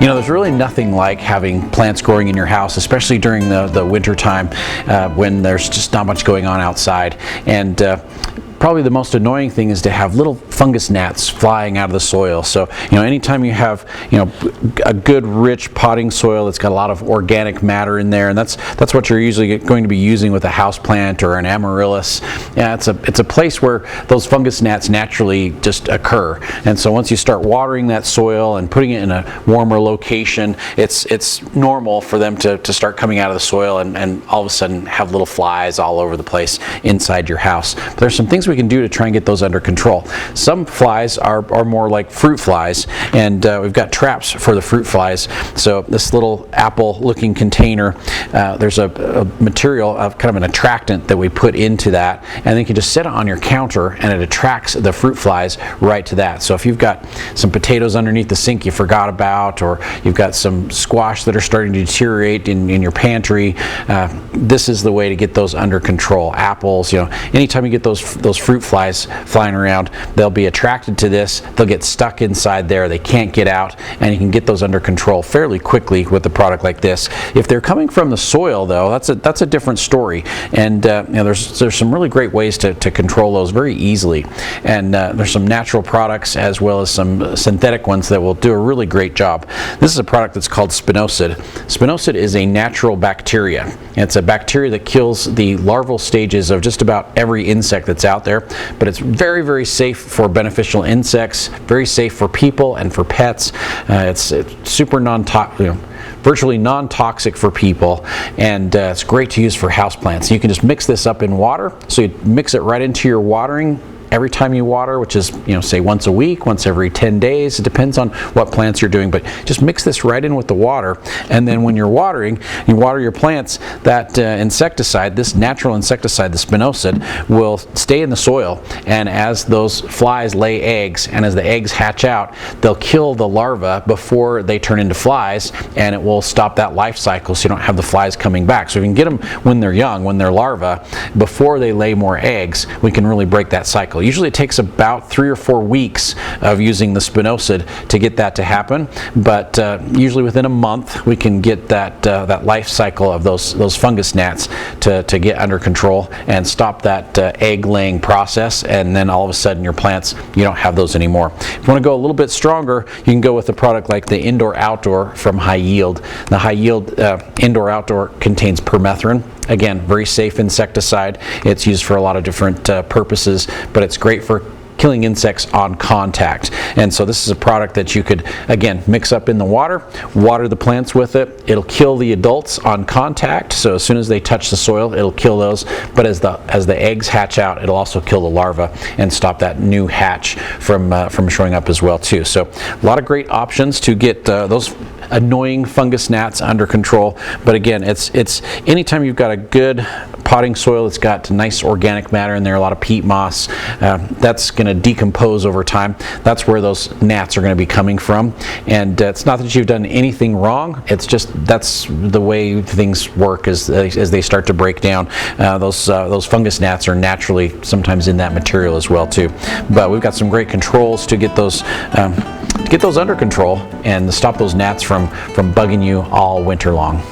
You know, there's really nothing like having plants growing in your house, especially during the winter time when there's just not much going on outside. And probably the most annoying thing is to have little fungus gnats flying out of the soil. So, you know, anytime you have, you know, a good rich potting soil that's got a lot of organic matter in there, and that's what you're usually going to be using with a house plant or an amaryllis. Yeah, it's a place where those fungus gnats naturally just occur. And so once you start watering that soil and putting it in a warmer location, it's normal for them to start coming out of the soil and all of a sudden have little flies all over the place inside your house. But there's some things we can do to try and get those under control. Some flies are more like fruit flies, and we've got traps for the fruit flies. So this little apple looking container, there's a material of kind of an attractant that we put into that, and then you can just set it on your counter and it attracts the fruit flies right to that. So if you've got some potatoes underneath the sink you forgot about, or you've got some squash that are starting to deteriorate in your pantry, this is the way to get those under control. Apples, you know, anytime you get those fruit flies flying around, they'll be attracted to this, they'll get stuck inside there, they can't get out, and you can get those under control fairly quickly with a product like this. If they're coming from the soil though, that's a different story, and you know, there's some really great ways to control those very easily, and there's some natural products as well as some synthetic ones that will do a really great job. This is a product that's called spinosad. Spinosad is a natural bacteria. It's a bacteria that kills the larval stages of just about every insect that's out there, but it's very, very safe for beneficial insects, very safe for people and for pets. It's super non-toxic, you know, virtually non-toxic for people, and it's great to use for houseplants. You can just mix this up in water, so you mix it right into your watering every time you water, which is, you know, say once a week, once every 10 days. It depends on what plants you're doing, but just mix this right in with the water, and then when you're watering, you water your plants, that insecticide, this natural insecticide, the spinosad, will stay in the soil, and as those flies lay eggs, and as the eggs hatch out, they'll kill the larvae before they turn into flies, and it will stop that life cycle so you don't have the flies coming back. So if you can get them when they're young, when they're larvae, before they lay more eggs, we can really break that cycle. Usually it takes about 3 or 4 weeks of using the spinosad to get that to happen, but usually within a month we can get that life cycle of those fungus gnats to get under control and stop that egg laying process, and then all of a sudden your plants, you don't have those anymore. If you want to go a little bit stronger, you can go with a product like the Indoor Outdoor from High Yield. The High Yield Indoor Outdoor contains permethrin. Again, very safe insecticide. It's used for a lot of different purposes, but it's great for killing insects on contact. And so this is a product that you could, again, mix up in the water the plants with it. It'll kill the adults on contact, so as soon as they touch the soil, it'll kill those, but as the eggs hatch out, it'll also kill the larvae and stop that new hatch from showing up as well too. So a lot of great options to get those annoying fungus gnats under control. But again, it's anytime you've got a good potting soil, it's got nice organic matter in there, a lot of peat moss, that's going to decompose over time. That's where those gnats are going to be coming from, and it's not that you've done anything wrong, it's just that's the way things work as they start to break down. Those fungus gnats are naturally sometimes in that material as well too, but we've got some great controls to get those under control and stop those gnats from bugging you all winter long.